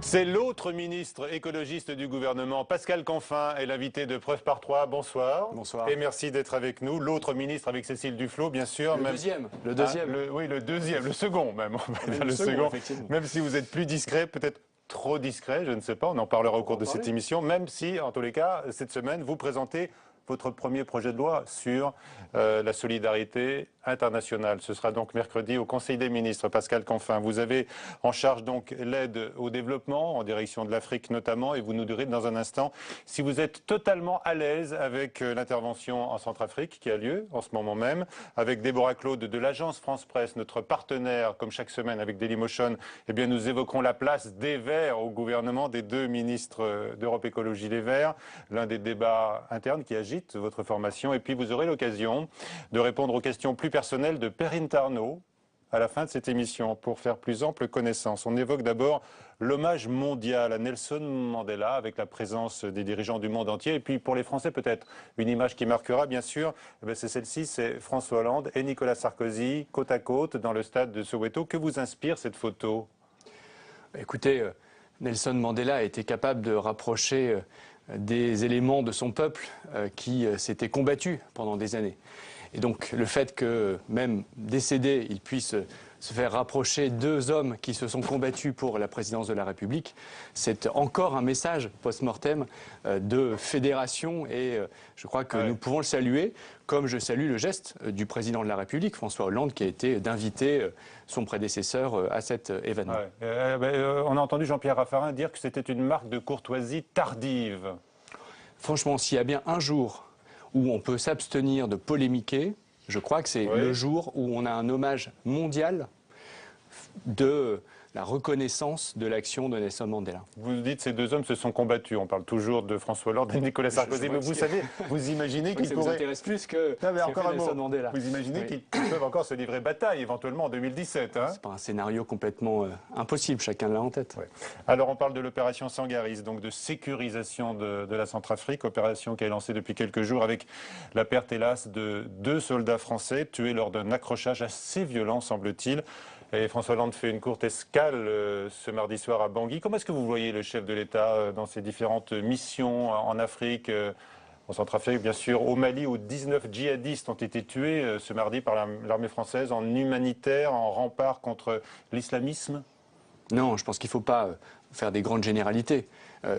C'est l'autre ministre écologiste du gouvernement, Pascal Canfin, est l'invité de Preuve par 3. Bonsoir. Bonsoir. Et merci d'être avec nous. L'autre ministre avec Cécile Duflot, bien sûr. Le deuxième. Le deuxième. Oui, le deuxième, le second même. Le second, effectivement. Même si vous êtes plus discret, peut-être trop discret, je ne sais pas. On en parlera au cours de cette émission. Même si, en tous les cas, cette semaine, vous présentez votre premier projet de loi sur la solidarité internationale. Ce sera donc mercredi au Conseil des ministres. Pascal Canfin, vous avez en charge donc l'aide au développement en direction de l'Afrique notamment, et vous nous direz dans un instant si vous êtes totalement à l'aise avec l'intervention en Centrafrique qui a lieu en ce moment même, avec Déborah Claude de l'agence France Presse, notre partenaire comme chaque semaine avec Dailymotion. Eh bien, nous évoquerons la place des Verts au gouvernement des deux ministres d'Europe Écologie Les Verts, l'un des débats internes qui agite votre formation. Et puis vous aurez l'occasion de répondre aux questions plus personnelles de Perrine Tarnot à la fin de cette émission pour faire plus ample connaissance. On évoque d'abord l'hommage mondial à Nelson Mandela avec la présence des dirigeants du monde entier. Et puis pour les Français peut-être une image qui marquera bien sûr, c'est celle-ci, c'est François Hollande et Nicolas Sarkozy côte à côte dans le stade de Soweto. Que vous inspire cette photo? Écoutez, Nelson Mandela a été capable de rapprocher des éléments de son peuple qui s'étaient combattus pendant des années. Et donc le fait que même décédé, il puisse se faire rapprocher deux hommes qui se sont combattus pour la présidence de la République, c'est encore un message post-mortem de fédération et je crois que nous pouvons le saluer, comme je salue le geste du président de la République, François Hollande, qui a été d'inviter son prédécesseur à cet événement. On a entendu Jean-Pierre Raffarin dire que c'était une marque de courtoisie tardive. Franchement, s'il y a bien un jour où on peut s'abstenir de polémiquer, je crois que c'est le jour où on a un hommage mondial de la reconnaissance de l'action de Nelson Mandela. Vous dites ces deux hommes se sont combattus. On parle toujours de François Hollande et Nicolas Sarkozy. Mais vous savez, vous imaginez qu'ils pourraient... Ça vous intéresse plus que Nelson Mandela. Vous imaginez qu'ils peuvent encore se livrer bataille, éventuellement en 2017. Hein? C'est pas un scénario complètement impossible, chacun l'a en tête. Ouais. Alors on parle de l'opération Sangaris, donc de sécurisation de la Centrafrique, opération qui est lancée depuis quelques jours avec la perte, hélas, de 2 soldats français tués lors d'un accrochage assez violent, semble-t-il. Et François Hollande fait une courte escale ce mardi soir à Bangui. Comment est-ce que vous voyez le chef de l'État dans ses différentes missions en Afrique, en Centrafrique bien sûr, au Mali où 19 djihadistes ont été tués ce mardi par l'armée française en humanitaire, en rempart contre l'islamisme? Non, je pense qu'il ne faut pas faire des grandes généralités.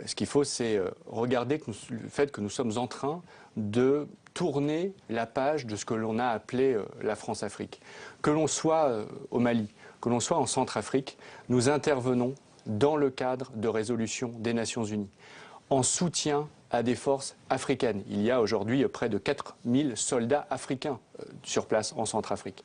Ce qu'il faut, c'est regarder le fait que nous sommes en train de tourner la page de ce que l'on a appelé la France-Afrique. Que l'on soit au Mali, que l'on soit en Centrafrique, nous intervenons dans le cadre de résolution des Nations Unies, en soutien à des forces africaines. Il y a aujourd'hui près de 4000 soldats africains sur place en Centrafrique.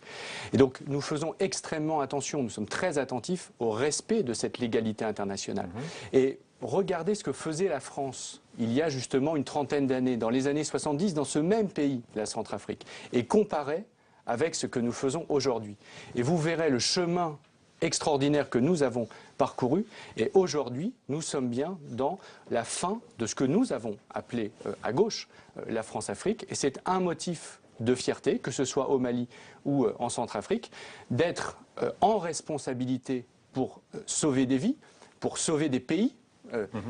Et donc nous faisons extrêmement attention, nous sommes très attentifs au respect de cette légalité internationale. Et regardez ce que faisait la France il y a justement une trentaine d'années, dans les années 70, dans ce même pays, la Centrafrique, et comparez avec ce que nous faisons aujourd'hui. Et vous verrez le chemin extraordinaire que nous avons parcouru. Et aujourd'hui, nous sommes bien dans la fin de ce que nous avons appelé à gauche la France-Afrique. Et c'est un motif de fierté, que ce soit au Mali ou en Centrafrique, d'être en responsabilité pour sauver des vies, pour sauver des pays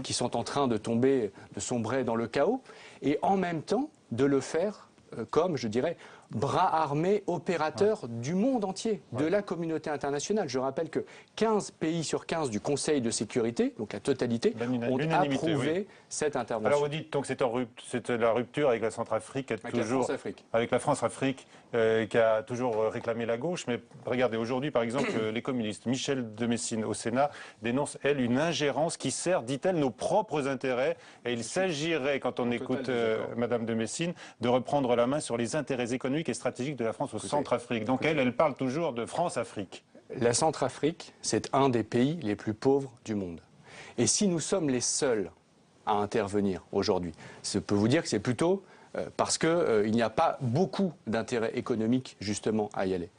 qui sont en train de tomber, de sombrer dans le chaos, et en même temps de le faire comme, je dirais, bras armés, opérateurs du monde entier, de la communauté internationale. Je rappelle que 15 pays sur 15 du Conseil de sécurité, donc la totalité, ont approuvé cette intervention. Alors vous dites donc c'est la rupture avec la Centrafrique, avec la France-Afrique, qui a toujours réclamé la gauche. Mais regardez, aujourd'hui par exemple, les communistes, Michel de Messine au Sénat, dénonce, elle, une ingérence qui sert, dit-elle, nos propres intérêts. Et il s'agirait, quand on écoute Madame de Messine, de reprendre la main sur les intérêts économiques et stratégiques de la France au Centrafrique. Donc elle parle toujours de France-Afrique. La Centrafrique, c'est un des pays les plus pauvres du monde. Et si nous sommes les seuls à intervenir aujourd'hui, je peux vous dire que c'est plutôt parce qu'il n'y a pas beaucoup d'intérêt économique justement à y aller.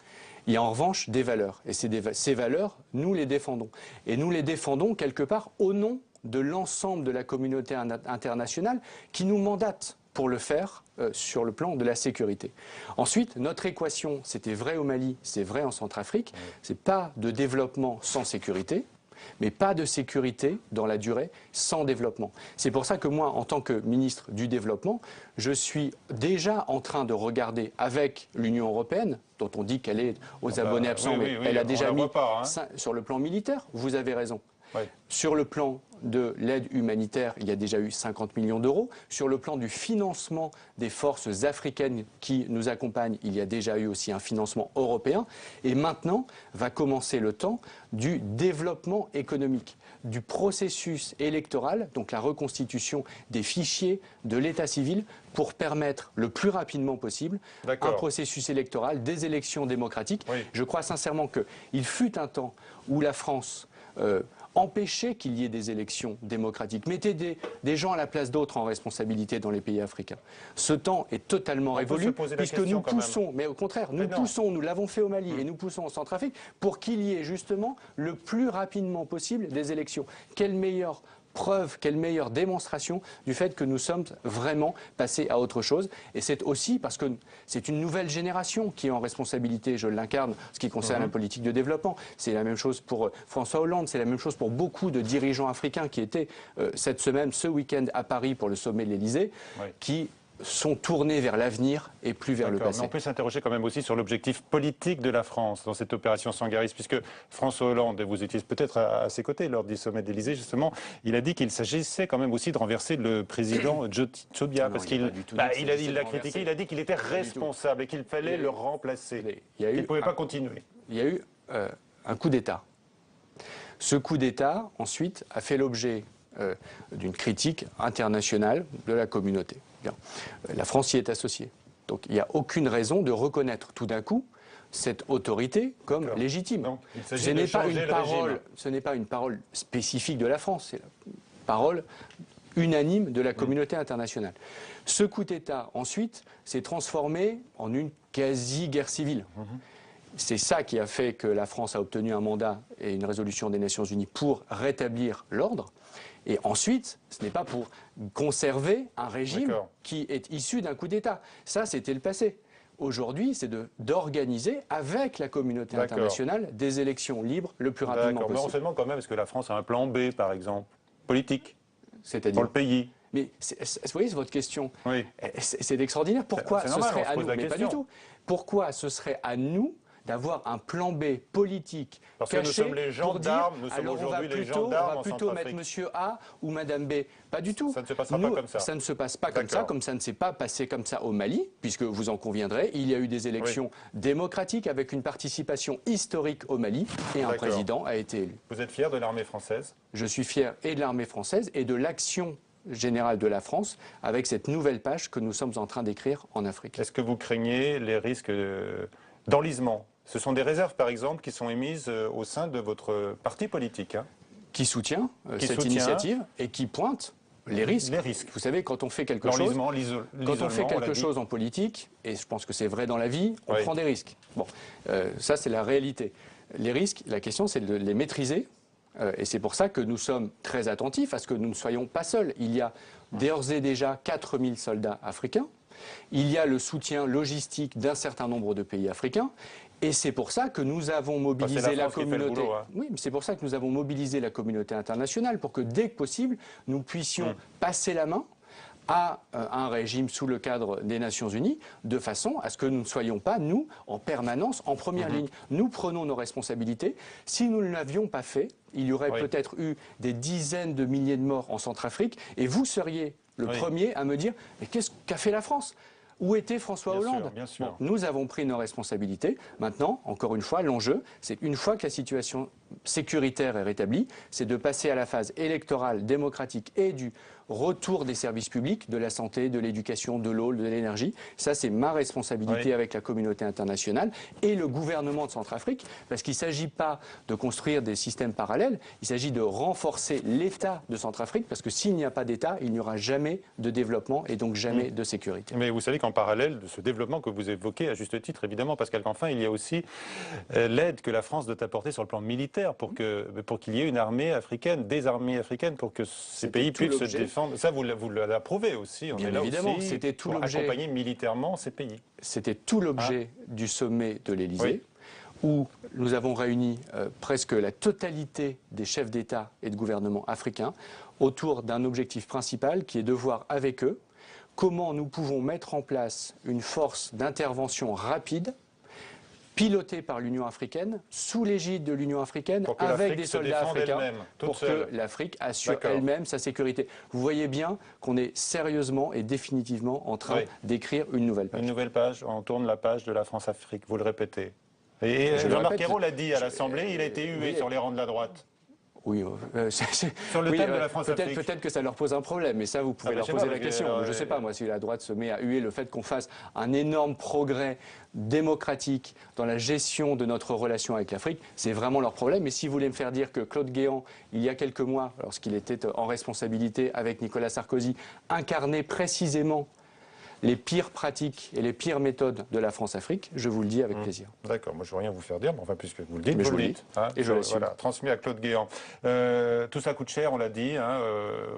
Il y a en revanche des valeurs. Et ces valeurs, nous les défendons. Et nous les défendons quelque part au nom de l'ensemble de la communauté internationale qui nous mandate pour le faire sur le plan de la sécurité. Ensuite, notre équation, c'était vrai au Mali, c'est vrai en Centrafrique, c'est pas de développement sans sécurité, mais pas de sécurité dans la durée sans développement. C'est pour ça que moi, en tant que ministre du Développement, je suis déjà en train de regarder avec l'Union européenne, dont on dit qu'elle est aux abonnés absents, mais elle a déjà mis sur le plan militaire, vous avez raison. Ouais. Sur le plan de l'aide humanitaire, il y a déjà eu 50 millions d'euros. Sur le plan du financement des forces africaines qui nous accompagnent, il y a déjà eu aussi un financement européen. Et maintenant va commencer le temps du développement économique, du processus électoral, donc la reconstitution des fichiers de l'état civil pour permettre le plus rapidement possible un processus électoral, des élections démocratiques. Oui. Je crois sincèrement qu'il fut un temps où la France empêcher qu'il y ait des élections démocratiques. Mettez des gens à la place d'autres en responsabilité dans les pays africains. Ce temps est totalement révolu, puisque nous poussons, mais au contraire, nous poussons, nous l'avons fait au Mali et nous poussons en Centrafrique pour qu'il y ait justement le plus rapidement possible des élections. Quelle meilleure preuve, quelle meilleure démonstration du fait que nous sommes vraiment passés à autre chose. Et c'est aussi parce que c'est une nouvelle génération qui est en responsabilité, je l'incarne, ce qui concerne la politique de développement. C'est la même chose pour François Hollande, c'est la même chose pour beaucoup de dirigeants africains qui étaient cette semaine, ce week-end à Paris pour le sommet de l'Élysée, qui sont tournés vers l'avenir et plus vers le passé. Mais on peut s'interroger quand même aussi sur l'objectif politique de la France dans cette opération Sangaris, puisque François Hollande, vous étiez peut-être à ses côtés lors du sommet d'Élysée, justement, il a dit qu'il s'agissait quand même aussi de renverser le président Tchobia, parce qu'il l'a critiqué, il a dit qu'il était responsable et qu'il fallait le remplacer, qu'il ne pouvait pas continuer. Il y a eu un coup d'État. Ce coup d'État, ensuite, a fait l'objet d'une critique internationale de la communauté. La France y est associée. Donc il n'y a aucune raison de reconnaître tout d'un coup cette autorité comme légitime. Donc, ce n'est pas une parole spécifique de la France, c'est la parole unanime de la communauté internationale. Ce coup d'État, ensuite, s'est transformé en une quasi-guerre civile. C'est ça qui a fait que la France a obtenu un mandat et une résolution des Nations Unies pour rétablir l'ordre. Et ensuite, ce n'est pas pour conserver un régime qui est issu d'un coup d'État. Ça, c'était le passé. Aujourd'hui, c'est d'organiser avec la communauté internationale des élections libres le plus rapidement possible. Mais on se demande quand même, est-ce que la France a un plan B, par exemple, politique, pour le pays? Mais vous voyez, c'est votre question. Oui. C'est extraordinaire. Pourquoi ce serait à nous? Mais pas du tout. Pourquoi ce serait à nous d'avoir un plan B politique parce que caché nous sommes les gendarmes, nous sommes aujourd'hui les gendarmes on va plutôt mettre monsieur A ou madame B. Pas du tout. Ça ne se passera pas comme ça. Ça ne se passe pas comme ça ne s'est pas passé comme ça au Mali, puisque vous en conviendrez, il y a eu des élections démocratiques avec une participation historique au Mali et un président a été élu. Vous êtes fier de l'armée française? Je suis fier et de l'armée française et de l'action générale de la France avec cette nouvelle page que nous sommes en train d'écrire en Afrique. Est-ce que vous craignez les risques d'enlisement? Ce sont des réserves, par exemple, qui sont émises au sein de votre parti politique. Qui soutient cette initiative et qui pointe les risques. Vous savez, quand on fait quelque chose, en politique, et je pense que c'est vrai dans la vie, on prend des risques. Bon, ça c'est la réalité. Les risques, la question c'est de les maîtriser. Et c'est pour ça que nous sommes très attentifs à ce que nous ne soyons pas seuls. Il y a d'ores et déjà 4000 soldats africains. Il y a le soutien logistique d'un certain nombre de pays africains. Et c'est pour ça que nous avons mobilisé la communauté. Oui, mais c'est pour ça que nous avons mobilisé la communauté internationale pour que dès que possible, nous puissions passer la main à un régime sous le cadre des Nations Unies, de façon à ce que nous ne soyons pas, nous, en permanence, en première ligne. Nous prenons nos responsabilités. Si nous ne l'avions pas fait, il y aurait peut-être eu des dizaines de milliers de morts en Centrafrique, et vous seriez le premier à me dire « Mais qu'est-ce qu'a fait la France ?» Où était François Hollande? Bien sûr. Bon, nous avons pris nos responsabilités. Maintenant, encore une fois, l'enjeu, c'est qu'une fois que la situation sécuritaire est rétablie, c'est de passer à la phase électorale, démocratique et du retour des services publics, de la santé, de l'éducation, de l'eau, de l'énergie. Ça, c'est ma responsabilité avec la communauté internationale et le gouvernement de Centrafrique, parce qu'il ne s'agit pas de construire des systèmes parallèles, il s'agit de renforcer l'État de Centrafrique, parce que s'il n'y a pas d'État, il n'y aura jamais de développement et donc jamais de sécurité. Mais vous savez qu'en parallèle de ce développement que vous évoquez, à juste titre, évidemment, Pascal Canfin, il y a aussi l'aide que la France doit apporter sur le plan militaire pour qu'il y ait une armée africaine, des armées africaines, pour que ces pays puissent se défendre. Ça, vous l'approuvez aussi. On Bien est là évidemment, aussi c'était tout pour l'objet. Accompagner militairement ces pays. C'était tout l'objet du sommet de l'Élysée, où nous avons réuni presque la totalité des chefs d'État et de gouvernement africains autour d'un objectif principal qui est de voir avec eux comment nous pouvons mettre en place une force d'intervention rapide, pilotée par l'Union africaine, sous l'égide de l'Union africaine, avec des soldats africains, pour que l'Afrique assure elle-même sa sécurité. Vous voyez bien qu'on est sérieusement et définitivement en train d'écrire une nouvelle page. Une nouvelle page, on tourne la page de la France-Afrique, vous le répétez. Et Jean-Marc Ayrault l'a dit à l'Assemblée, il a été hué sur les rangs de la droite. Oui, sur le thème de la France-Afrique. Peut-être que ça leur pose un problème, mais ça, vous pouvez leur poser la question. Je ne sais pas, moi, si la droite se met à huer le fait qu'on fasse un énorme progrès démocratique dans la gestion de notre relation avec l'Afrique, c'est vraiment leur problème. Mais si vous voulez me faire dire que Claude Guéant, il y a quelques mois, lorsqu'il était en responsabilité avec Nicolas Sarkozy, incarnait précisément les pires pratiques et les pires méthodes de la France-Afrique, je vous le dis avec plaisir. D'accord, moi je ne veux rien vous faire dire, mais enfin puisque vous le dites, mais vous je le dites. Hein, et je l'assume. Voilà, transmis à Claude Guéant. Tout ça coûte cher, on l'a dit, hein,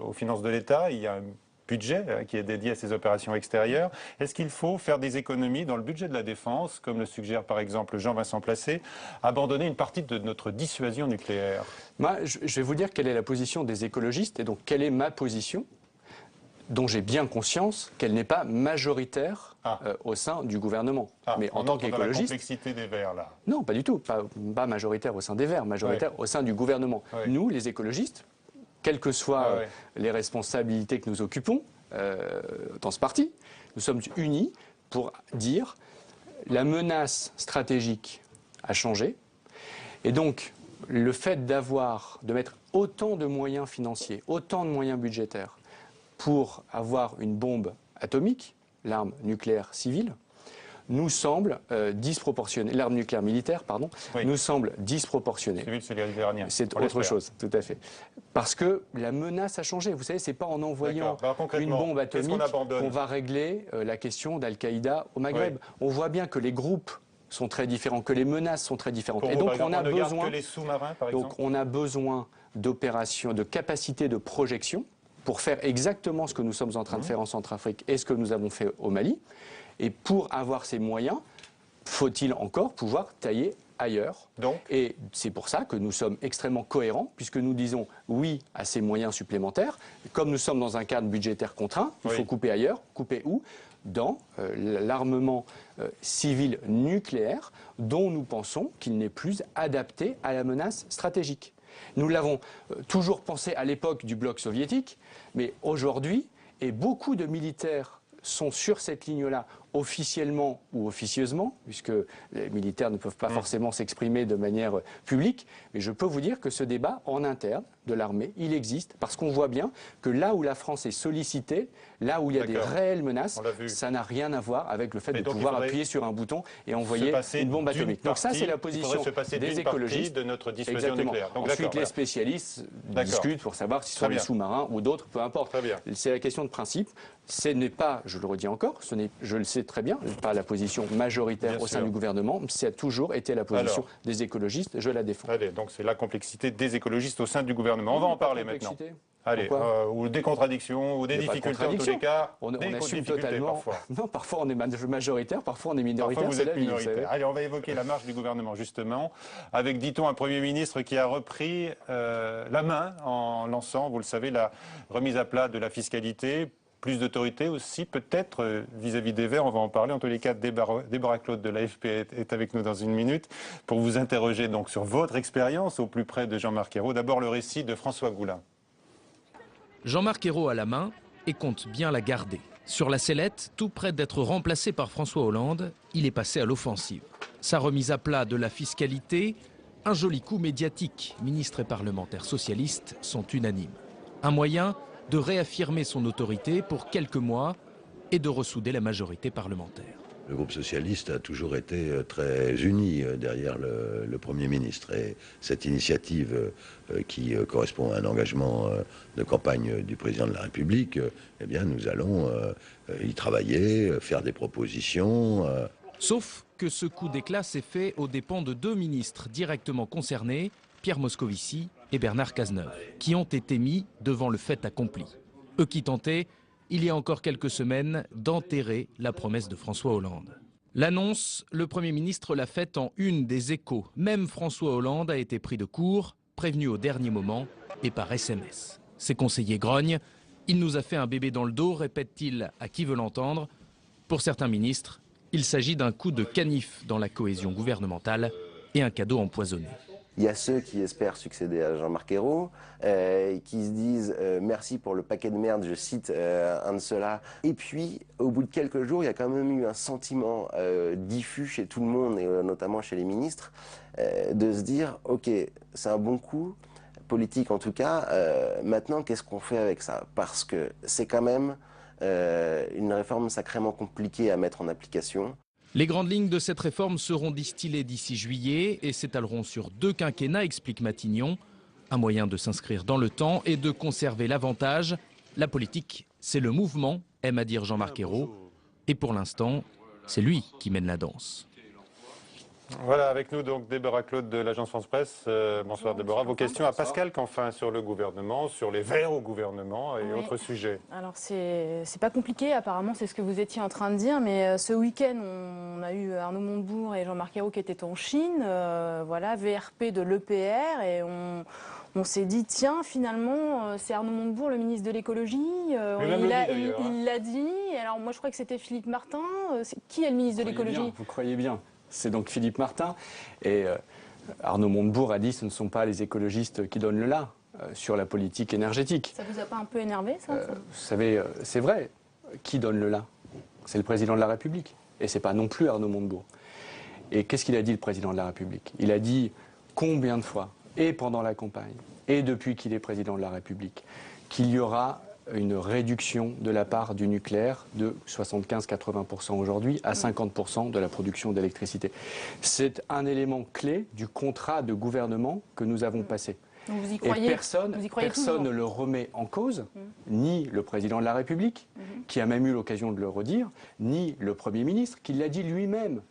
aux finances de l'État. Il y a un budget qui est dédié à ces opérations extérieures. Est-ce qu'il faut faire des économies dans le budget de la défense, comme le suggère par exemple Jean-Vincent Placé, abandonner une partie de notre dissuasion nucléaire? Moi, je vais vous dire quelle est la position des écologistes et donc quelle est ma position, dont j'ai bien conscience qu'elle n'est pas majoritaire au sein du gouvernement. Mais en tant qu'écologiste, la complexité des Verts, là. Non, pas du tout. Pas majoritaire au sein des Verts, majoritaire au sein du gouvernement. Nous, les écologistes, quelles que soient les responsabilités que nous occupons dans ce parti, nous sommes unis pour dire la menace stratégique a changé. Et donc, le fait de mettre autant de moyens financiers, autant de moyens budgétaires, pour avoir une bombe atomique, l'arme nucléaire civile, nous semble disproportionné. L'arme nucléaire militaire, pardon, nous semble disproportionnée. Civile, c'est l'iranien. C'est autre chose, tout à fait. Parce que la menace a changé. Vous savez, c'est pas en envoyant une bombe atomique qu'on va régler la question d'Al-Qaïda au Maghreb. On voit bien que les groupes sont très différents, que les menaces sont très différentes. Pour et vous, donc par exemple, on a besoin, que les sous-marins, par exemple. donc on a besoin d'opérations, de capacités de projection pour faire exactement ce que nous sommes en train de faire en Centrafrique et ce que nous avons fait au Mali. Et pour avoir ces moyens, faut-il encore pouvoir tailler ailleurs. Et c'est pour ça que nous sommes extrêmement cohérents, puisque nous disons oui à ces moyens supplémentaires. Comme nous sommes dans un cadre budgétaire contraint, il faut couper ailleurs. Couper où? Dans l'armement civil nucléaire, dont nous pensons qu'il n'est plus adapté à la menace stratégique. Nous l'avons toujours pensé à l'époque du bloc soviétique, mais aujourd'hui, et beaucoup de militaires sont sur cette ligne-là, officiellement ou officieusement, puisque les militaires ne peuvent pas forcément s'exprimer de manière publique, mais je peux vous dire que ce débat en interne de l'armée, il existe, parce qu'on voit bien que là où la France est sollicitée, là où il y a des réelles menaces, ça n'a rien à voir avec le fait de pouvoir appuyer sur un bouton et envoyer une bombe atomique. Donc ça, c'est la position des écologistes. De notre dissuasion nucléaire. Donc, ensuite, les spécialistes discutent pour savoir si ce sont les sous-marins ou d'autres, peu importe. C'est la question de principe. Ce n'est pas, je le redis encore, je le sais très bien, pas la position majoritaire au sein du gouvernement, ça a toujours été la position des écologistes, je la défends. Allez, donc c'est la complexité des écologistes au sein du gouvernement. On va en parler maintenant. Allez, ou des contradictions, ou des difficultés en tous les cas. On assume totalement. Parfois. Non, parfois on est majoritaire, parfois on est minoritaire. Parfois vous êtes minoritaire. Allez, on va évoquer la marche du gouvernement justement, avec, dit-on, un Premier ministre qui a repris la main en lançant, vous le savez, la remise à plat de la fiscalité. Plus d'autorité aussi, peut-être, vis-à-vis des Verts, on va en parler. En tous les cas, Déborah Claude de l'AFP est avec nous dans une minute pour vous interroger donc sur votre expérience au plus près de Jean-Marc Ayrault. D'abord, le récit de François Goulin. Jean-Marc Ayrault a la main et compte bien la garder. Sur la sellette, tout près d'être remplacé par François Hollande, il est passé à l'offensive. Sa remise à plat de la fiscalité, un joli coup médiatique. Ministres et parlementaires socialistes sont unanimes. Un moyen de réaffirmer son autorité pour quelques mois et de ressouder la majorité parlementaire. Le groupe socialiste a toujours été très uni derrière le Premier ministre. Et cette initiative qui correspond à un engagement de campagne du président de la République, eh bien nous allons y travailler, faire des propositions. Sauf que ce coup d'éclat s'est fait aux dépens de deux ministres directement concernés, Pierre Moscovici et Bernard Cazeneuve, qui ont été mis devant le fait accompli. Eux qui tentaient, il y a encore quelques semaines, d'enterrer la promesse de François Hollande. L'annonce, le Premier ministre l'a faite en une des Échos. Même François Hollande a été pris de court, prévenu au dernier moment et par SMS. Ses conseillers grognent. Il nous a fait un bébé dans le dos, répète-t-il à qui veut l'entendre. Pour certains ministres, il s'agit d'un coup de canif dans la cohésion gouvernementale et un cadeau empoisonné. Il y a ceux qui espèrent succéder à Jean-Marc Ayrault, qui se disent merci pour le paquet de merde, je cite un de ceux-là. Et puis, au bout de quelques jours, il y a quand même eu un sentiment diffus chez tout le monde, et notamment chez les ministres, de se dire, ok, c'est un bon coup, politique en tout cas, maintenant qu'est-ce qu'on fait avec ça? Parce que c'est quand même une réforme sacrément compliquée à mettre en application. Les grandes lignes de cette réforme seront distillées d'ici juillet et s'étaleront sur 2 quinquennats, explique Matignon. Un moyen de s'inscrire dans le temps et de conserver l'avantage. La politique, c'est le mouvement, aime à dire Jean-Marc Ayrault. Et pour l'instant, c'est lui qui mène la danse. Voilà, avec nous donc Déborah Claude de l'agence France Presse. Bonsoir Déborah. Vos questions à Pascal Canfin sur le gouvernement, sur les Verts au gouvernement et autres sujets. Alors c'est pas compliqué, apparemment c'est ce que vous étiez en train de dire, mais ce week-end on a eu Arnaud Montebourg et Jean-Marc Ayrault qui étaient en Chine, voilà, VRP de l'EPR, et on s'est dit, tiens, finalement, c'est Arnaud Montebourg, le ministre de l'écologie. Il l'a dit. Alors moi je crois que c'était Philippe Martin. Qui est le ministre de l'écologie? Vous croyez bien. C'est donc Philippe Martin. Et Arnaud Montebourg a dit que ce ne sont pas les écologistes qui donnent le là sur la politique énergétique. Ça vous a pas un peu énervé, ça? Vous savez, c'est vrai. Qui donne le là? C'est le président de la République. Et ce n'est pas non plus Arnaud Montebourg. Et qu'est-ce qu'il a dit, le président de la République? Il a dit combien de fois, et pendant la campagne, et depuis qu'il est président de la République, qu'il y aura une réduction de la part du nucléaire de 75-80% aujourd'hui à 50% de la production d'électricité. C'est un élément clé du contrat de gouvernement que nous avons passé. Donc vous y croyez, et personne ne le remet en cause, ni le président de la République, qui a même eu l'occasion de le redire, ni le Premier ministre, qui l'a dit lui-même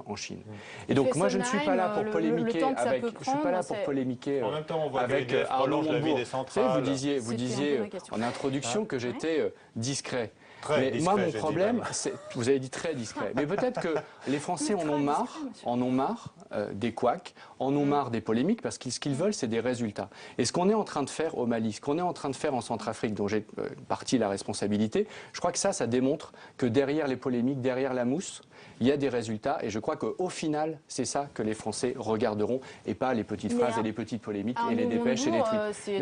en Chine. Et donc moi je ne suis pas là pour polémiquer avec, En même temps, on voit avec que Arnaud la vie Montebourg. des centrales. Vous disiez en introduction que j'étais discret. Très discret, moi, mon j'ai problème, dit, c'est, vous avez dit très discret, mais peut-être que les Français en ont marre des couacs, en ont marre des polémiques, parce que ce qu'ils veulent, c'est des résultats. Et ce qu'on est en train de faire au Mali, ce qu'on est en train de faire en Centrafrique, dont j'ai partie la responsabilité, je crois que ça démontre que derrière les polémiques, derrière la mousse, il y a des résultats, et je crois qu'au final, c'est ça que les Français regarderont, et pas les petites phrases et les petites polémiques, et les dépêches et les tweets.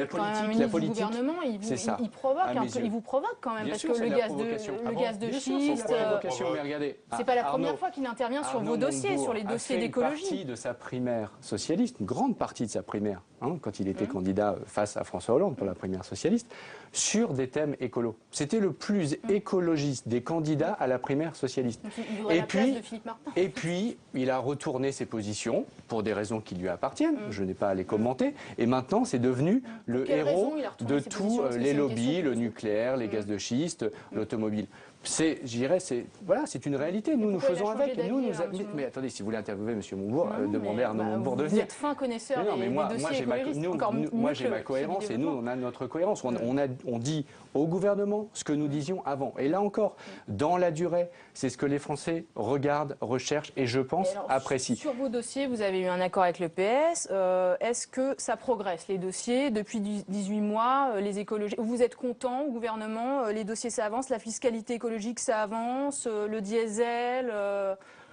La politique, il vous provoque quand même, parce que le gaz de schiste, mais regardez, c'est pas la première fois qu'il intervient sur vos dossiers, sur les dossiers d'écologie. Une partie de sa primaire socialiste, une grande partie de sa primaire, quand il était candidat face à François Hollande pour la primaire socialiste, sur des thèmes écolos. C'était le plus écologiste des candidats à la primaire socialiste. Et puis, il a retourné ses positions pour des raisons qui lui appartiennent. Je n'ai pas à les commenter. Et maintenant, c'est devenu le héros de tous les lobbies, le nucléaire, les gaz de schiste, l'automobile. C'est une réalité. Nous faisons avec. Mais attendez, si vous voulez interviewer M. Montebourg, demandez à Arnaud Montebourg de venir. Vous êtes fin connaisseur des dossiers écologistes. Moi, j'ai ma cohérence et nous, on a notre cohérence. On dit au gouvernement ce que nous disions avant. Et là encore, dans la durée, c'est ce que les Français regardent, recherchent et je pense apprécient. Sur vos dossiers, vous avez eu un accord avec le PS. Est-ce que ça progresse, les dossiers? Depuis 18 mois, les écologistes, vous êtes content au gouvernement? Les dossiers, ça avance, la fiscalité écologique, ça avance, le diesel,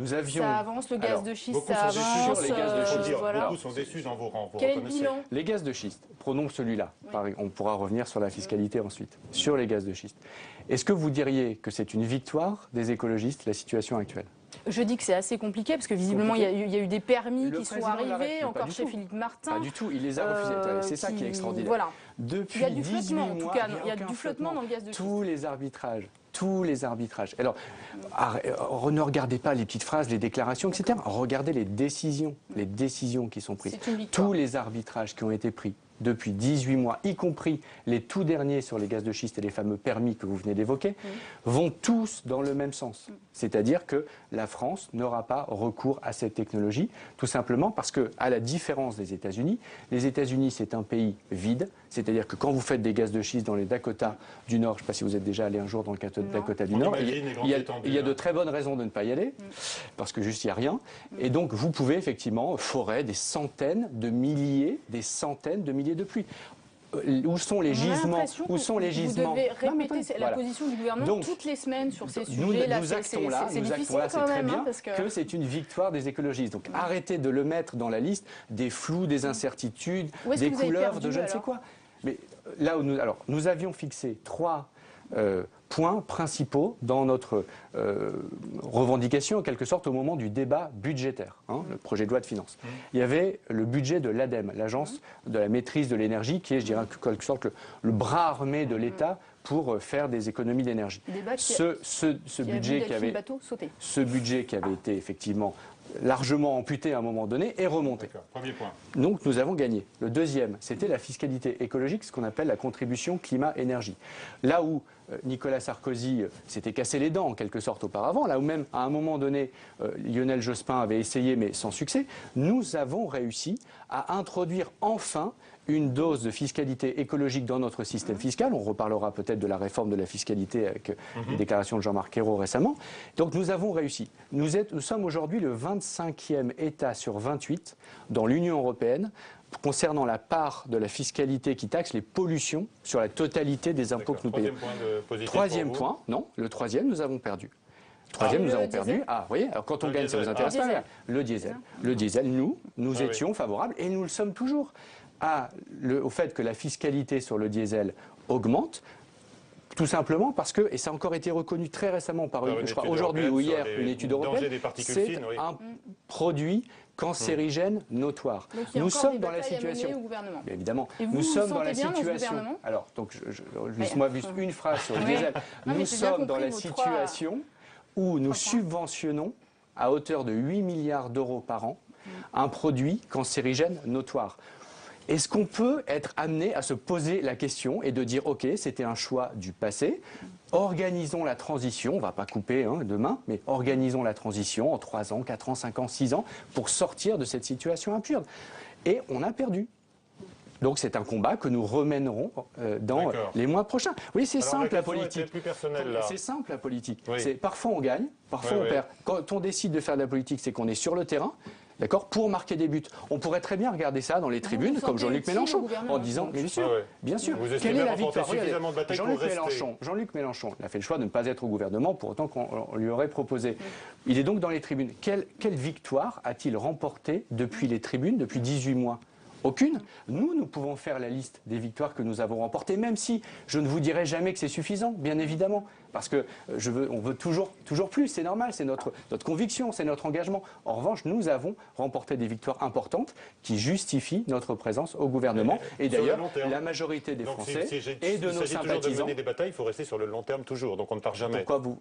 ça avance, le gaz de schiste, ça avance. Sur les gaz de schiste, beaucoup sont déçus dans vos rangs. Quel est le bilan? Les gaz de schiste, prenons celui-là. On pourra revenir sur la fiscalité ensuite. Sur les gaz de schiste, est-ce que vous diriez que c'est une victoire des écologistes, la situation actuelle? Je dis que c'est assez compliqué, parce que visiblement, il y a eu des permis qui sont arrivés, encore chez Philippe Martin. Pas du tout, il les a refusés. C'est ça qui est extraordinaire. Voilà. Depuis il y a du flottement, en tout cas. Il y a du flottement dans le gaz de schiste. Tous les arbitrages. Alors, ne regardez pas les petites phrases, les déclarations, etc. Regardez les décisions qui sont prises. Tous les arbitrages qui ont été pris depuis 18 mois, y compris les tout derniers sur les gaz de schiste et les fameux permis que vous venez d'évoquer, vont tous dans le même sens. C'est-à-dire que la France n'aura pas recours à cette technologie, tout simplement parce que, à la différence des États-Unis, les États-Unis, c'est un pays vide. C'est-à-dire que quand vous faites des gaz de schiste dans les Dakota du Nord, je ne sais pas si vous êtes déjà allé un jour dans Dakota du Nord. Il y a de très bonnes raisons de ne pas y aller, parce que juste il n'y a rien. Et donc vous pouvez effectivement forer des centaines de milliers de pluies. Où sont les gisements? Où sont les gisements? Vous devez répéter la position du gouvernement donc, toutes les semaines sur ces sujets. Nous actons là, c'est très bien que c'est une victoire des écologistes. Donc arrêtez de le mettre dans la liste des flous, des incertitudes, des couleuvres, de je ne sais quoi. Mais là où nous avions fixé 3 points principaux dans notre revendication, en quelque sorte, au moment du débat budgétaire, le projet de loi de finances. Il y avait le budget de l'ADEME, l'Agence de la maîtrise de l'énergie, qui est, je dirais, en quelque sorte, le bras armé de l'État pour faire des économies d'énergie. Ce budget qui avait été effectivement largement amputé à un moment donné est remonté. Premier point. Donc nous avons gagné. Le deuxième, c'était la fiscalité écologique, ce qu'on appelle la contribution climat-énergie. Là où Nicolas Sarkozy s'était cassé les dents en quelque sorte auparavant, là où même à un moment donné Lionel Jospin avait essayé mais sans succès, nous avons réussi à introduire enfin une dose de fiscalité écologique dans notre système fiscal. On reparlera peut-être de la réforme de la fiscalité avec les déclarations de Jean-Marc Ayrault récemment. Donc nous avons réussi. Nous sommes aujourd'hui le 25e État sur 28 dans l'Union européenne concernant la part de la fiscalité qui taxe les pollutions sur la totalité des impôts que nous payons. Troisième point, non, le troisième, nous avons perdu. Troisième, nous avons perdu. Ah, vous voyez, alors quand on gagne, ça ne vous intéresse pas. Le diesel. Le diesel, nous étions favorables et nous le sommes toujours au fait que la fiscalité sur le diesel augmente, tout simplement parce que, et ça a encore été reconnu très récemment par je crois aujourd'hui ou hier, une étude européenne, c'est un produit cancérigène notoire. Nous sommes dans la situation. Mais évidemment, nous sommes dans la situation. Alors, donc, laisse-moi juste une phrase sur le diesel. Nous sommes dans la situation où nous subventionnons à hauteur de 8 milliards d'euros par an un produit cancérigène notoire. Est-ce qu'on peut être amené à se poser la question et de dire, OK, c'était un choix du passé, organisons la transition, on ne va pas couper demain, mais organisons la transition en 3 ans, 4 ans, 5 ans, 6 ans, pour sortir de cette situation absurde. Et on a perdu. Donc c'est un combat que nous remènerons dans les mois prochains. Oui, c'est simple la politique. C'est simple la politique. Oui. Parfois on gagne, parfois on perd. Quand on décide de faire de la politique, c'est qu'on est sur le terrain. D'accord, pour marquer des buts. On pourrait très bien regarder ça dans les tribunes, comme Jean-Luc Mélenchon, en disant, mais bien sûr, quelle est la victoire? Jean-Luc Mélenchon a fait le choix de ne pas être au gouvernement, pour autant qu'on lui aurait proposé. Il est donc dans les tribunes. Quelle victoire a-t-il remporté depuis les tribunes, depuis 18 mois? Aucune. Nous pouvons faire la liste des victoires que nous avons remportées, même si je ne vous dirai jamais que c'est suffisant, bien évidemment. Parce que on veut toujours plus, c'est normal, c'est notre conviction, c'est notre engagement. En revanche, nous avons remporté des victoires importantes qui justifient notre présence au gouvernement. Et d'ailleurs, la majorité des Français et de nos sympathisants... toujours de mener des batailles, il faut rester sur le long terme toujours, donc on ne part jamais. Pourquoi vous...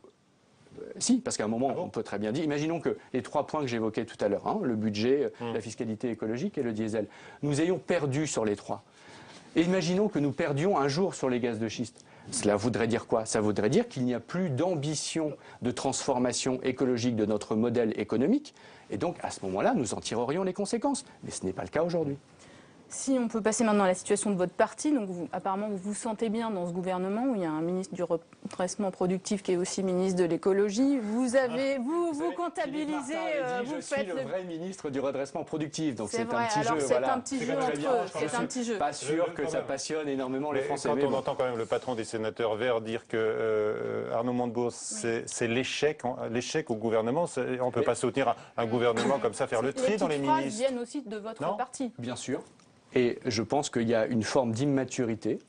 Si, parce qu'à un moment, on peut très bien dire, imaginons que les 3 points que j'évoquais tout à l'heure, le budget, la fiscalité écologique et le diesel, nous ayons perdu sur les 3. Et imaginons que nous perdions un jour sur les gaz de schiste. Cela voudrait dire quoi? Ça voudrait dire qu'il n'y a plus d'ambition de transformation écologique de notre modèle économique. Et donc, à ce moment-là, nous en tirerions les conséquences. Mais ce n'est pas le cas aujourd'hui. Si on peut passer maintenant à la situation de votre parti, donc apparemment vous vous sentez bien dans ce gouvernement où il y a un ministre du redressement productif qui est aussi ministre de l'écologie. Vous comptabilisez, je suis le vrai ministre du redressement productif, donc c'est un petit jeu. C'est un petit jeu entre eux. C'est un petit jeu. Pas sûr que ça passionne énormément les Français. Quand on entend quand même le patron des sénateurs Verts dire que Arnaud Montebourg, c'est l'échec au gouvernement, on ne peut pas soutenir un gouvernement comme ça, faire le tri dans les ministres. Les petites phrases viennent aussi de votre parti. Bien sûr. Et je pense qu'il y a une forme d'immaturité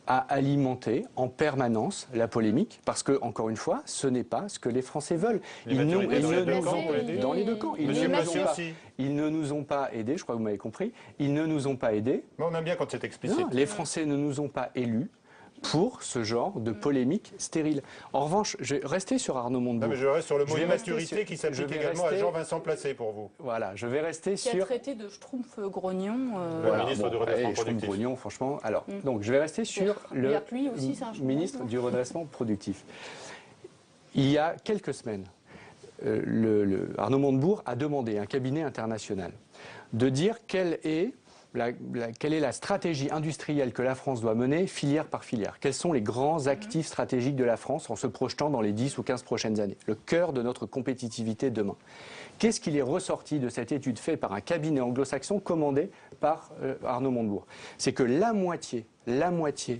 à alimenter en permanence la polémique, parce que, encore une fois, ce n'est pas ce que les Français veulent. Ils ne nous ont pas aidés, je crois que vous m'avez compris, ils ne nous ont pas aidés. Mais on aime bien quand c'est explicite. Non, les Français ne nous ont pas élus pour ce genre de polémique stérile. En revanche, je vais rester sur Arnaud Montebourg. Non, mais je reste sur le mot immaturité qui s'applique également à Jean-Vincent Placé pour vous. Voilà, je vais rester sur... Qui a traité de schtroumpf-grognon. Ministre du redressement productif. Schtroumpf-grognon, franchement. Alors, donc, je vais rester sur le ministre du redressement productif. Il y a quelques semaines, Arnaud Montebourg a demandé à un cabinet international de dire quelle est quelle est la stratégie industrielle que la France doit mener filière par filière? Quels sont les grands actifs stratégiques de la France en se projetant dans les 10 ou 15 prochaines années? Le cœur de notre compétitivité demain. Qu'est-ce qu'il est ressorti de cette étude faite par un cabinet anglo-saxon commandé par Arnaud Montebourg? C'est que la moitié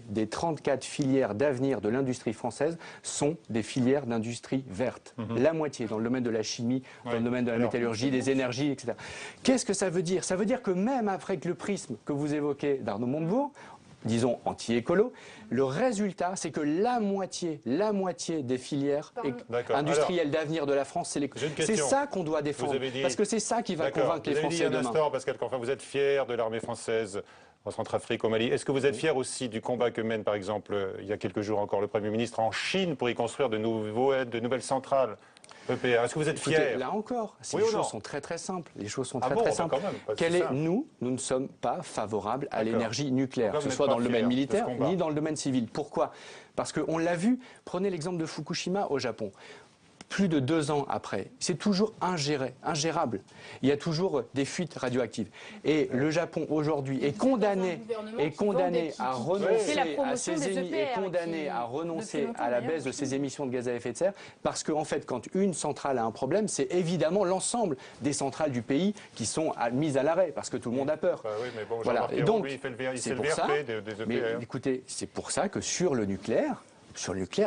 des 34 filières d'avenir de l'industrie française sont des filières d'industrie verte. La moitié dans le domaine de la chimie, dans le domaine de la métallurgie, des énergies, etc. Qu'est-ce que ça veut dire? Ça veut dire que même avec le prisme que vous évoquez d'Arnaud Montebourg, disons anti-écolo, le résultat, c'est que la moitié des filières industrielles d'avenir de la France, c'est ça qu'on doit défendre, parce que c'est ça qui va convaincre les Français demain. Instant, Pascal Canfin, vous êtes fier de l'armée française en Centrafrique, au Mali. Est-ce que vous êtes fier aussi du combat que mène, par exemple, il y a quelques jours encore, le Premier ministre en Chine pour y construire de nouvelles centrales EPR? Est-ce que vous êtes fier? Là encore, les choses sont très très simples. Les choses sont très simples. Nous ne sommes pas favorables à l'énergie nucléaire, que ce soit dans le domaine militaire ni dans le domaine civil. Pourquoi? Parce qu'on l'a vu, prenez l'exemple de Fukushima au Japon. Plus de 2 ans après, c'est toujours ingérable. Il y a toujours des fuites radioactives. Et le Japon aujourd'hui est condamné à renoncer à la baisse de ses émissions de gaz à effet de serre, parce qu'en fait, quand une centrale a un problème, c'est évidemment l'ensemble des centrales du pays qui sont mises à l'arrêt, parce que tout le monde a peur. Oui, mais bon, voilà. Et donc, c'est pour ça. Mais écoutez, c'est pour ça que sur le nucléaire,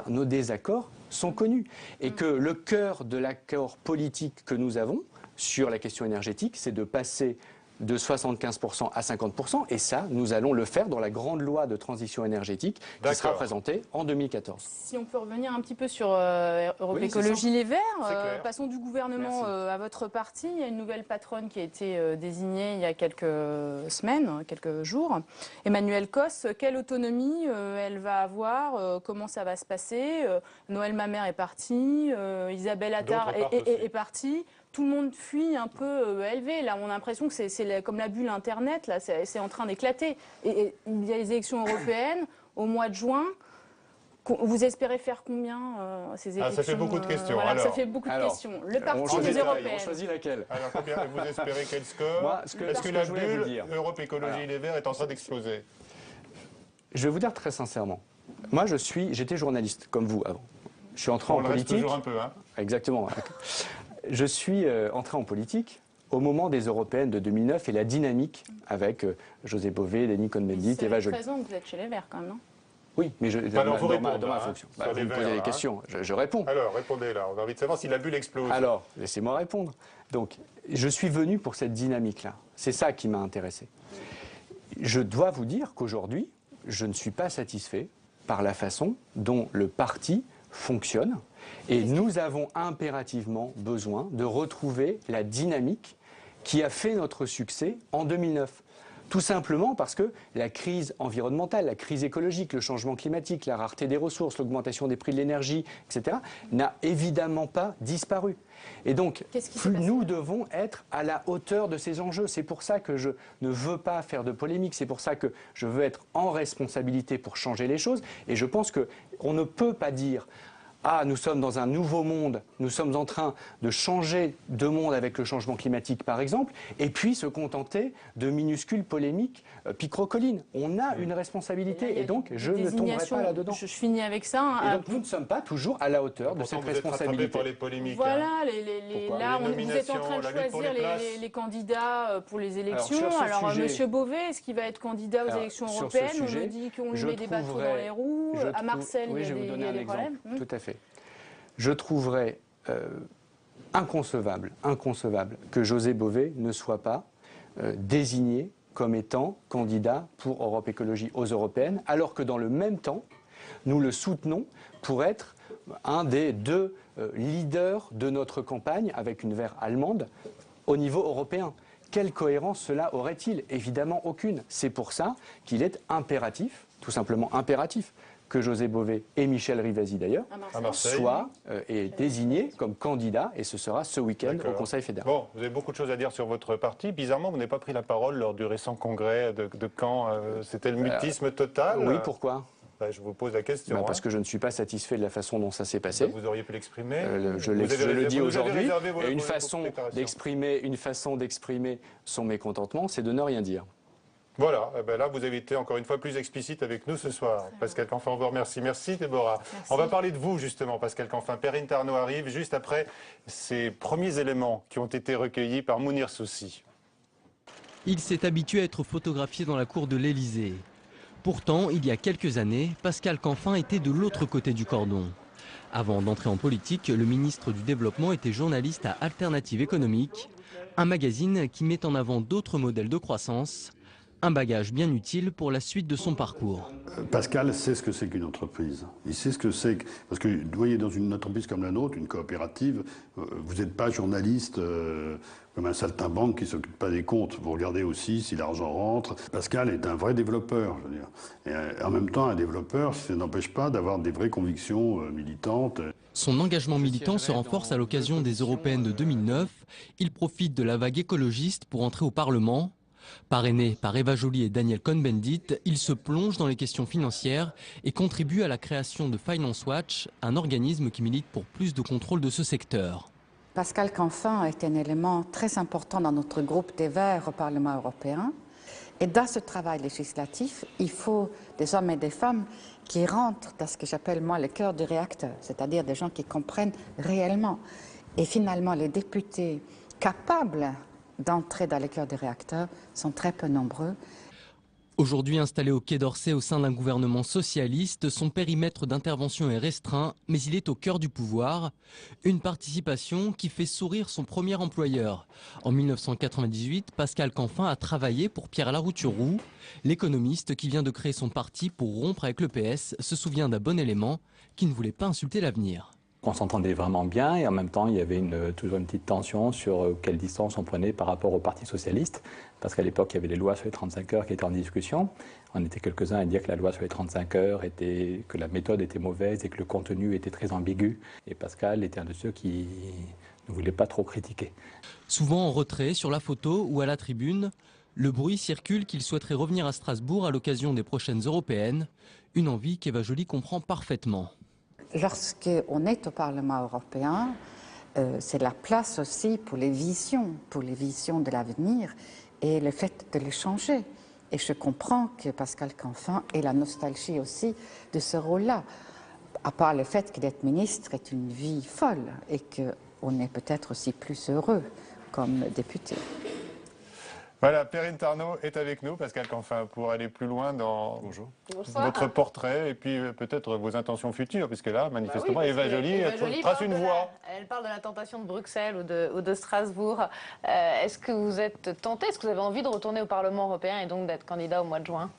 nos désaccords sont connus. Et que le cœur de l'accord politique que nous avons sur la question énergétique, c'est de passer de 75% à 50%. Et ça, nous allons le faire dans la grande loi de transition énergétique qui sera présentée en 2014. Si on peut revenir un petit peu sur Europe Écologie Les Verts, passons du gouvernement à votre parti. Il y a une nouvelle patronne qui a été désignée il y a quelques semaines, quelques jours. Emmanuelle Cos, quelle autonomie elle va avoir? Comment ça va se passer? Noël Mamère est parti, Isabelle Attard est partie. Tout le monde fuit un peu élevé. Là, on a l'impression que c'est comme la bulle Internet. Là, c'est en train d'éclater. Et il y a les élections européennes au mois de juin. Vous espérez faire combien ces élections? Ça fait beaucoup de questions. Voilà, ça fait beaucoup de questions. Le parti des Européennes. On choisit laquelle? Alors, vous espérez quel score? Est-ce que la bulle Europe Écologie Les Verts est en train d'exploser? Je vais vous dire très sincèrement. Moi, j'étais journaliste, comme vous, avant. Je suis entré en politique. Reste toujours un peu, hein. Exactement. Je suis entré en politique au moment des européennes de 2009 et la dynamique avec José Bové, Denis Cohn-Bendit, Eva Joly. C'est 13 ans que vous êtes chez les Verts quand même, non? Oui, mais dans ma fonction. Vous me posez des questions, je réponds. Alors, répondez là. On a envie de savoir si la bulle explose. Alors, laissez-moi répondre. Donc, je suis venu pour cette dynamique-là. C'est ça qui m'a intéressé. Je dois vous dire qu'aujourd'hui, je ne suis pas satisfait par la façon dont le parti fonctionne. Et nous avons impérativement besoin de retrouver la dynamique qui a fait notre succès en 2009. Tout simplement parce que la crise environnementale, la crise écologique, le changement climatique, la rareté des ressources, l'augmentation des prix de l'énergie, etc., n'a évidemment pas disparu. Et donc, nous devons être à la hauteur de ces enjeux. C'est pour ça que je ne veux pas faire de polémique, c'est pour ça que je veux être en responsabilité pour changer les choses. Et je pense qu'on ne peut pas dire... Ah, nous sommes dans un nouveau monde, nous sommes en train de changer de monde avec le changement climatique, par exemple, et puis se contenter de minuscules polémiques picrocolines. On a une responsabilité, et donc je ne tomberai pas là-dedans. Je finis avec ça. Et donc nous ne sommes pas toujours à la hauteur de cette responsabilité. Par les polémiques, voilà, là, vous êtes en train de choisir les candidats pour les élections. Alors, Monsieur Bové, est-ce qu'il va être candidat aux élections européennes? On me dit qu'on lui met des bâtons dans les roues. À Marseille, il y a des problèmes. Tout à fait. Je trouverais inconcevable que José Bové ne soit pas désigné comme étant candidat pour Europe Écologie aux européennes, alors que dans le même temps, nous le soutenons pour être un des 2 leaders de notre campagne avec une verve allemande au niveau européen. Quelle cohérence cela aurait-il? Évidemment aucune. C'est pour ça qu'il est impératif, tout simplement impératif, que José Bové et Michel Rivasi d'ailleurs soient désignés comme candidats, et ce sera ce week-end au Conseil fédéral. Bon, vous avez beaucoup de choses à dire sur votre parti. Bizarrement, vous n'avez pas pris la parole lors du récent congrès de Caen. C'était le mutisme total. Oui, pourquoi? Je vous pose la question. Parce que je ne suis pas satisfait de la façon dont ça s'est passé. Vous auriez pu l'exprimer. Je le dis aujourd'hui. Une façon d'exprimer son mécontentement, c'est de ne rien dire. Voilà, eh ben là vous avez été encore une fois plus explicite avec nous ce soir. Pascal Canfin, on vous remercie. Merci Déborah. Merci. On va parler de vous justement, Pascal Canfin. Perrine Tarnot arrive juste après ces premiers éléments qui ont été recueillis par Mounir Soussi. Il s'est habitué à être photographié dans la cour de l'Élysée. Pourtant, il y a quelques années, Pascal Canfin était de l'autre côté du cordon. Avant d'entrer en politique, le ministre du Développement était journaliste à Alternative économique, un magazine qui met en avant d'autres modèles de croissance. Un bagage bien utile pour la suite de son parcours. Pascal sait ce que c'est qu'une entreprise. Il sait ce que c'est. Parce que vous voyez, dans une entreprise comme la nôtre, une coopérative, vous n'êtes pas journaliste comme un saltimbanque qui ne s'occupe pas des comptes. Vous regardez aussi si l'argent rentre. Pascal est un vrai développeur, je veux dire. Et en même temps, un développeur, ça n'empêche pas d'avoir des vraies convictions militantes. Son engagement militant se renforce à l'occasion des Européennes de 2009. Il profite de la vague écologiste pour entrer au Parlement. Parrainé par Eva Joly et Daniel Cohn-Bendit, il se plonge dans les questions financières et contribue à la création de Finance Watch, un organisme qui milite pour plus de contrôle de ce secteur. Pascal Canfin est un élément très important dans notre groupe des Verts au Parlement européen. Et dans ce travail législatif, il faut des hommes et des femmes qui rentrent dans ce que j'appelle moi le cœur du réacteur, c'est-à-dire des gens qui comprennent réellement. Et finalement, les députés capables d'entrer dans le cœur des réacteurs sont très peu nombreux. Aujourd'hui installé au Quai d'Orsay au sein d'un gouvernement socialiste, son périmètre d'intervention est restreint, mais il est au cœur du pouvoir. Une participation qui fait sourire son premier employeur. En 1998, Pascal Canfin a travaillé pour Pierre Larouturou. L'économiste qui vient de créer son parti pour rompre avec le PS se souvient d'un bon élément qui ne voulait pas insulter l'avenir. On s'entendait vraiment bien et en même temps il y avait toujours une petite tension sur quelle distance on prenait par rapport au Parti socialiste, parce qu'à l'époque il y avait les lois sur les 35 heures qui étaient en discussion. On était quelques-uns à dire que la loi sur les 35 heures que la méthode était mauvaise et que le contenu était très ambigu. Et Pascal était un de ceux qui ne voulait pas trop critiquer. Souvent en retrait sur la photo ou à la tribune, le bruit circule qu'il souhaiterait revenir à Strasbourg à l'occasion des prochaines européennes, une envie qu'Eva Joly comprend parfaitement. Lorsqu'on est au Parlement européen, c'est la place aussi pour les visions de l'avenir et le fait de les changer. Et je comprends que Pascal Canfin ait la nostalgie aussi de ce rôle-là, à part le fait que d'être ministre est une vie folle et qu'on est peut-être aussi plus heureux comme député. Voilà, Perrine Tarnot est avec nous, Pascal Canfin, pour aller plus loin dans votre portrait et puis peut-être vos intentions futures, puisque là, manifestement, Eva Joly trace une voie. Elle parle de la tentation de Bruxelles ou de Strasbourg. Est-ce que vous êtes tenté, est-ce que vous avez envie de retourner au Parlement européen et donc d'être candidat au mois de juin?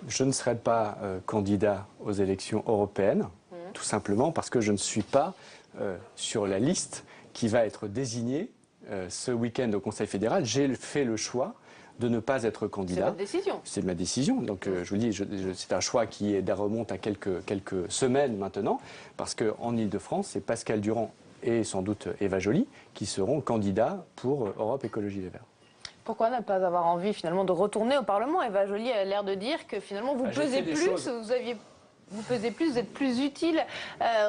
Je ne serai pas candidat aux élections européennes, tout simplement parce que je ne suis pas sur la liste qui va être désignée ce week-end au Conseil fédéral. J'ai fait le choix de ne pas être candidat. C'est votre décision. C'est ma décision. Donc je vous dis, c'est un choix qui remonte à quelques semaines maintenant, parce qu'en Ile-de-France, c'est Pascal Durand et sans doute Eva Joly qui seront candidats pour Europe Écologie Les Verts. Pourquoi ne pas avoir envie finalement de retourner au Parlement? Eva Joly a l'air de dire que finalement vous pesez plus, vous pesez plus, vous êtes plus utile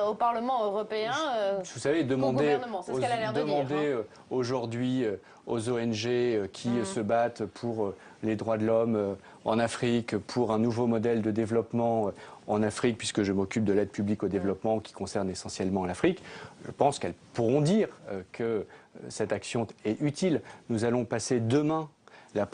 au Parlement européen vous savez, qu'au gouvernement. C'est ce qu'elle a l'air de dire. Aujourd'hui aux ONG qui se battent pour les droits de l'homme en Afrique, pour un nouveau modèle de développement en Afrique, puisque je m'occupe de l'aide publique au développement qui concerne essentiellement l'Afrique, je pense qu'elles pourront dire que cette action est utile. Nous allons passer demain la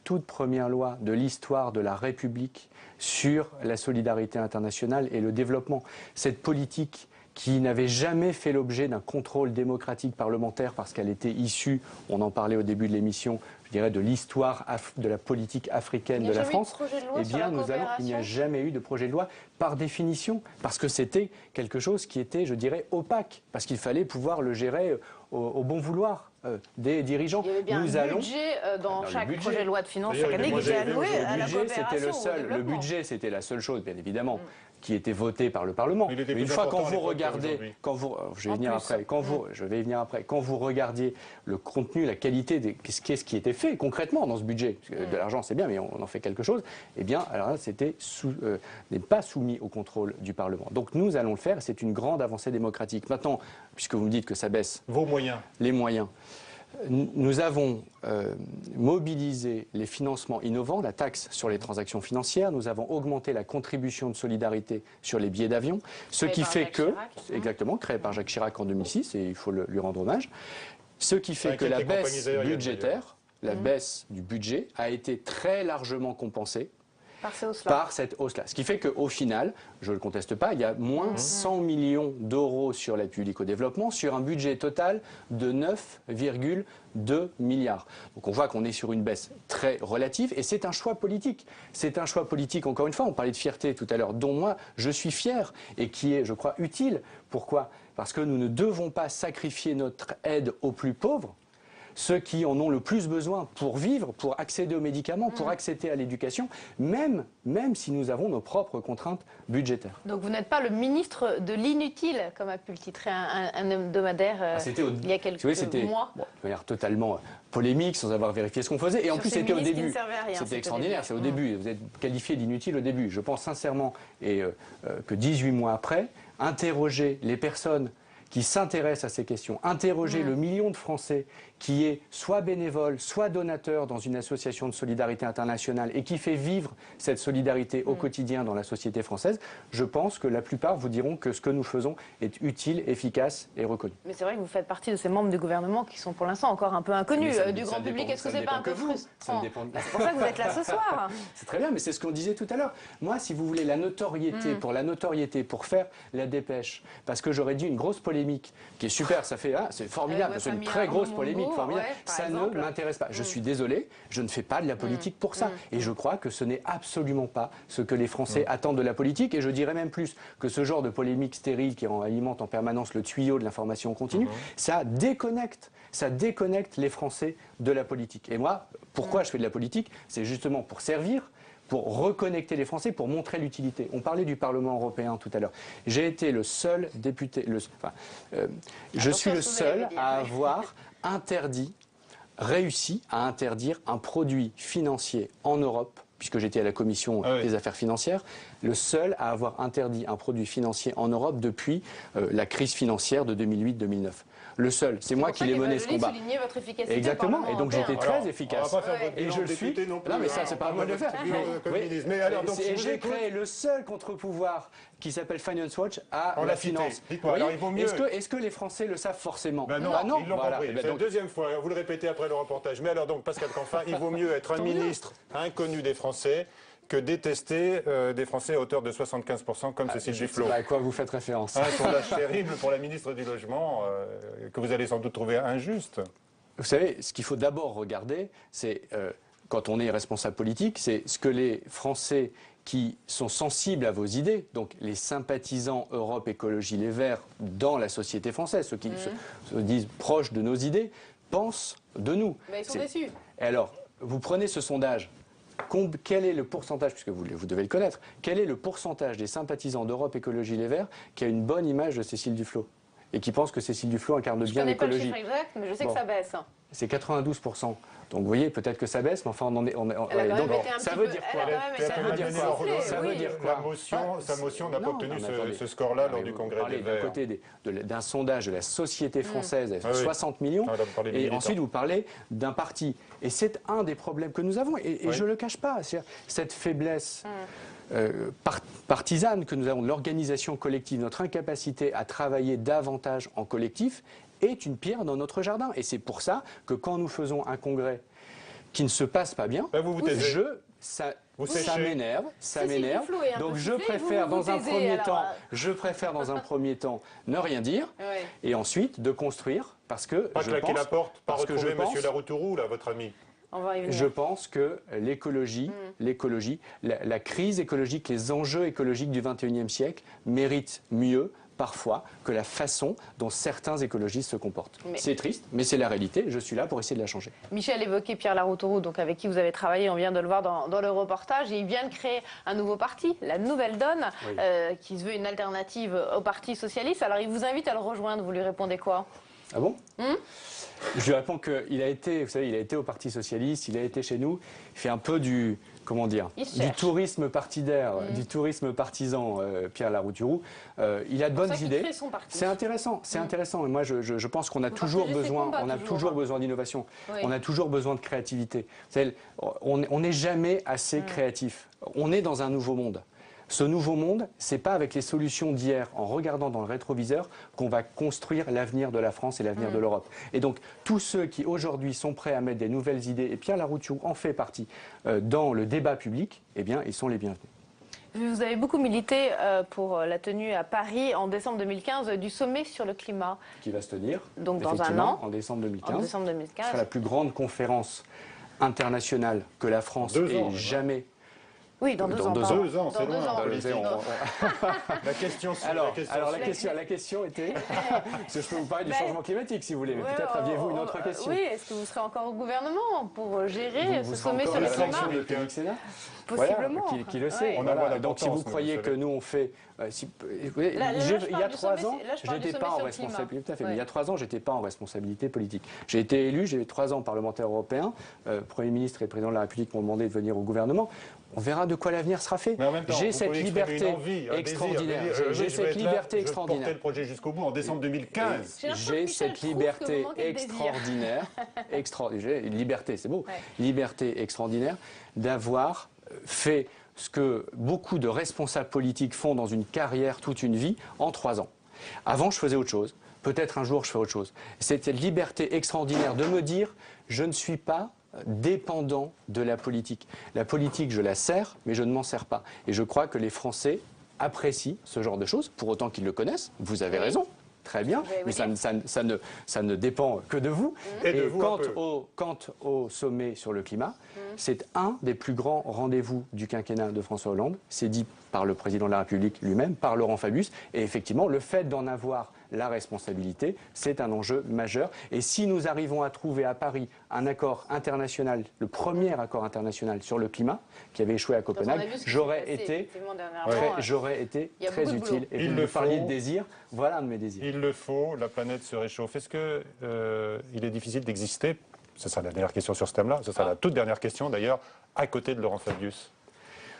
toute première loi de l'histoire de la République sur la solidarité internationale et le développement. Cette politique qui n'avait jamais fait l'objet d'un contrôle démocratique parlementaire parce qu'elle était issue, on en parlait au début de l'émission, je dirais de l'histoire de la politique africaine de la France, eh bien il n'y a jamais eu de projet de loi par définition, parce que c'était quelque chose qui était, je dirais, opaque, parce qu'il fallait pouvoir le gérer au bon vouloir des dirigeants. Il y avait bien un budget dans chaque projet de loi de finances chaque année qui était alloué à la coopération. Le budget, c'était la seule chose, bien évidemment, qui était votée par le Parlement. Mais une fois, quand vous regardez, je vais y venir après, quand vous regardiez le contenu, la qualité, qu'est-ce qui était fait concrètement dans ce budget, parce que de l'argent c'est bien, mais on en fait quelque chose, eh bien, alors là, n'est pas soumis au contrôle du Parlement. Donc nous allons le faire, c'est une grande avancée démocratique. Maintenant, puisque vous me dites que ça baisse... Vos moyens. Les moyens. Nous avons mobilisé les financements innovants, la taxe sur les transactions financières, nous avons augmenté la contribution de solidarité sur les billets d'avion, ce qui fait que, exactement, créé par Jacques Chirac en 2006, et il faut lui rendre hommage, ce qui fait que la baisse budgétaire, la baisse du budget a été très largement compensée par cette hausse-là. Ce qui fait qu'au final, je ne le conteste pas, il y a moins 100 millions d'euros sur l'aide publique au développement sur un budget total de 9,2 milliards. Donc on voit qu'on est sur une baisse très relative et c'est un choix politique. C'est un choix politique, encore une fois, on parlait de fierté tout à l'heure, dont moi je suis fier et qui est, je crois, utile. Pourquoi ? Parce que nous ne devons pas sacrifier notre aide aux plus pauvres, ceux qui en ont le plus besoin pour vivre, pour accéder aux médicaments, pour accéder à l'éducation, même si nous avons nos propres contraintes budgétaires. Donc vous n'êtes pas le ministre de l'inutile, comme a pu le titrer un hebdomadaire il y a quelques mois. Bon, de manière totalement polémique, sans avoir vérifié ce qu'on faisait. Et en plus, c'était au début. C'était extraordinaire, c'est au début. Vous êtes qualifié d'inutile au début. Je pense sincèrement que 18 mois après, interroger les personnes qui s'intéressent à ces questions, interroger le million de Français qui est soit bénévole, soit donateur dans une association de solidarité internationale et qui fait vivre cette solidarité au quotidien dans la société française, je pense que la plupart vous diront que ce que nous faisons est utile, efficace et reconnu. Mais c'est vrai que vous faites partie de ces membres du gouvernement qui sont pour l'instant encore un peu inconnus du grand public. Est-ce que c'est pas un peu frustrant ? C'est pour ça que vous êtes là ce soir. C'est très bien, mais c'est ce qu'on disait tout à l'heure. Moi, si vous voulez la notoriété, pour faire la dépêche, parce que j'aurais dit une grosse polémique, qui est super, ça fait, c'est formidable, c'est une très grosse polémique, formidable, ça ne m'intéresse pas. Je suis désolé, je ne fais pas de la politique pour ça. Et je crois que ce n'est absolument pas ce que les Français attendent de la politique. Et je dirais même plus que ce genre de polémique stérile qui alimente en permanence le tuyau de l'information continue, ça déconnecte les Français de la politique. Et moi, pourquoi je fais de la politique ? C'est justement pour servir, pour reconnecter les Français, pour montrer l'utilité. On parlait du Parlement européen tout à l'heure. J'ai été le seul député, je suis le seul à avoir réussi à interdire un produit financier en Europe, puisque j'étais à la commission des affaires financières, le seul à avoir interdit un produit financier en Europe depuis la crise financière de 2008-2009. Le seul, c'est moi qui l'ai mené ce combat. Votre efficacité. Exactement, et donc j'étais très efficace. On va pas faire votre et je le suis. non plus. Non, mais ça, c'est pas à moi de le faire. Mais alors, donc, et j'ai créé le seul contre-pouvoir qui s'appelle Finance Watch à la finance. Dites-moi, alors il vaut mieux. Est-ce que les Français le savent forcément ? Ben non, ils l'ont compris. C'est la deuxième fois, vous le répétez après le reportage. Mais alors donc, Pascal Canfin, il vaut mieux être un ministre inconnu des Français que détester des Français à hauteur de 75% comme Cécile Duflot. À quoi vous faites référence ? Un sondage terrible pour la ministre du Logement que vous allez sans doute trouver injuste. Vous savez, ce qu'il faut d'abord regarder, c'est, quand on est responsable politique, c'est ce que les Français qui sont sensibles à vos idées, donc les sympathisants Europe Écologie Les Verts dans la société française, ceux qui se disent proches de nos idées, pensent de nous. Mais ils sont déçus. Et alors, vous prenez ce sondage. Quel est le pourcentage, puisque vous devez le connaître, quel est le pourcentage des sympathisants d'Europe Écologie Les Verts qui a une bonne image de Cécile Duflot et qui pense que Cécile Duflot incarne bien l'écologie ? Je ne connais pas le chiffre exact, mais je sais que ça baisse. C'est 92%. Donc vous voyez, peut-être que ça baisse, mais enfin on en est... ça veut dire quoi ? Ça veut dire quoi ? Sa motion n'a pas obtenu ce score-là lors du congrès des Verts. D'un côté d'un sondage de la société française, 60 millions, et ensuite vous parlez d'un parti. Et c'est un des problèmes que nous avons, et je ne le cache pas, cette faiblesse partisane que nous avons de l'organisation collective, notre incapacité à travailler davantage en collectif, est une pierre dans notre jardin. Et c'est pour ça que quand nous faisons un congrès qui ne se passe pas bien, ça m'énerve. Donc je préfère dans un premier temps ne rien dire et ensuite de construire parce que pas claquer la porte, pas retrouver M. Laroutourou, là, votre ami. Je pense que l'écologie, la crise écologique, les enjeux écologiques du XXIe siècle méritent mieux parfois que la façon dont certains écologistes se comportent. C'est triste, mais c'est la réalité. Je suis là pour essayer de la changer. Michel évoquait Pierre Laroutourou, donc avec qui vous avez travaillé, on vient de le voir dans le reportage, et il vient de créer un nouveau parti, la Nouvelle Donne, qui se veut une alternative au Parti Socialiste. Alors il vous invite à le rejoindre, vous lui répondez quoi ? Ah bon ? Je lui réponds qu'il a été, vous savez, il a été au Parti Socialiste, il a été chez nous, il fait un peu du comment dire, du tourisme partidaire, du tourisme partisan, Pierre Larouturou. Il a de bonnes idées. C'est intéressant, c'est intéressant. Et moi, je pense qu'on a toujours besoin, besoin d'innovation. Oui. On a toujours besoin de créativité. On n'est jamais assez créatif. On est dans un nouveau monde. Ce nouveau monde, c'est pas avec les solutions d'hier, en regardant dans le rétroviseur, qu'on va construire l'avenir de la France et l'avenir de l'Europe. Et donc, tous ceux qui aujourd'hui sont prêts à mettre des nouvelles idées, et Pierre Larouturou en fait partie, dans le débat public, eh bien, ils sont les bienvenus. Vous avez beaucoup milité pour la tenue à Paris en décembre 2015 du sommet sur le climat. Qui va se tenir, donc dans un an, en décembre 2015. En décembre 2015. Ce sera la plus grande conférence internationale que la France ait jamais. Oui, dans 2 ans. Dans 2 ans, c'est loin. La question était... Je peux vous parler du changement climatique, si vous voulez, mais peut-être aviez-vous une autre question. Oui, est-ce que vous serez encore au gouvernement pour gérer ce sommet sur le climat? Possiblement. Voilà, qui le sait. Voilà. Donc si vous croyez que nous on fait... il y a 3 ans, je n'étais pas en responsabilité. Tout à fait. Mais il y a 3 ans, j'étais pas en responsabilité politique. J'ai été élu, j'ai eu 3 ans parlementaire européen. Premier ministre et président de la République m'ont demandé de venir au gouvernement. On verra de quoi l'avenir sera fait. J'ai cette liberté extraordinaire. J'ai cette liberté extraordinaire. Je portais le projet jusqu'au bout en décembre 2015. J'ai cette liberté extraordinaire. Liberté, c'est beau. Liberté extraordinaire d'avoir fait ce que beaucoup de responsables politiques font dans une carrière toute une vie en 3 ans. Avant, je faisais autre chose. Peut-être un jour, je ferai autre chose. C'est cette liberté extraordinaire de me dire, je ne suis pas dépendant de la politique. La politique, je la sers, mais je ne m'en sers pas. Et je crois que les Français apprécient ce genre de choses, pour autant qu'ils le connaissent. Vous avez raison. Très bien, mais ça ne dépend que de vous. Et quant au sommet sur le climat, c'est un des plus grands rendez-vous du quinquennat de François Hollande. C'est dit par le président de la République lui-même, par Laurent Fabius. Et effectivement, le fait d'en avoir la responsabilité, c'est un enjeu majeur. Et si nous arrivons à trouver à Paris un accord international, le premier accord international sur le climat, qui avait échoué à Copenhague, j'aurais été très utile. Et vous parliez de désir, voilà un de mes désirs. Il le faut, la planète se réchauffe. Est-ce qu'il est difficile d'exister, ce sera la dernière question sur ce thème-là, ce sera la toute dernière question d'ailleurs, à côté de Laurent Fabius?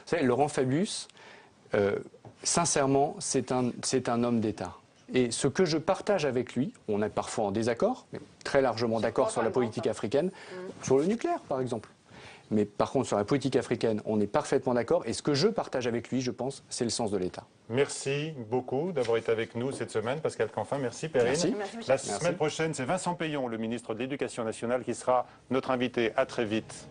Vous savez, Laurent Fabius, sincèrement, c'est un homme d'État. Et ce que je partage avec lui, on est parfois en désaccord, mais très largement d'accord sur la politique africaine, sur le nucléaire par exemple. Mais par contre, sur la politique africaine, on est parfaitement d'accord. Et ce que je partage avec lui, je pense, c'est le sens de l'État. Merci beaucoup d'avoir été avec nous cette semaine. Pascal Canfin, merci Perrine. Merci. La semaine prochaine, c'est Vincent Peillon, le ministre de l'Éducation nationale, qui sera notre invité. À très vite.